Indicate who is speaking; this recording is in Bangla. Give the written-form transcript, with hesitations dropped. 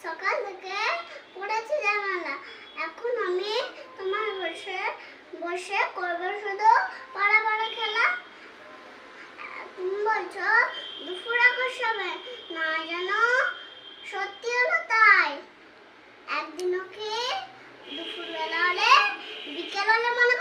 Speaker 1: সকাল থেকে পড়েছি জানালা। এখন আমি তোমার বসে বসে করবো শুধু পাড়া পাড়া খেলা। তুমি বলছো দুপুর আকাশ হবে, না যেন সত্যি হলো তাই। একদিনও কি দুপুরবেলা হলে বিকেল হলে মনে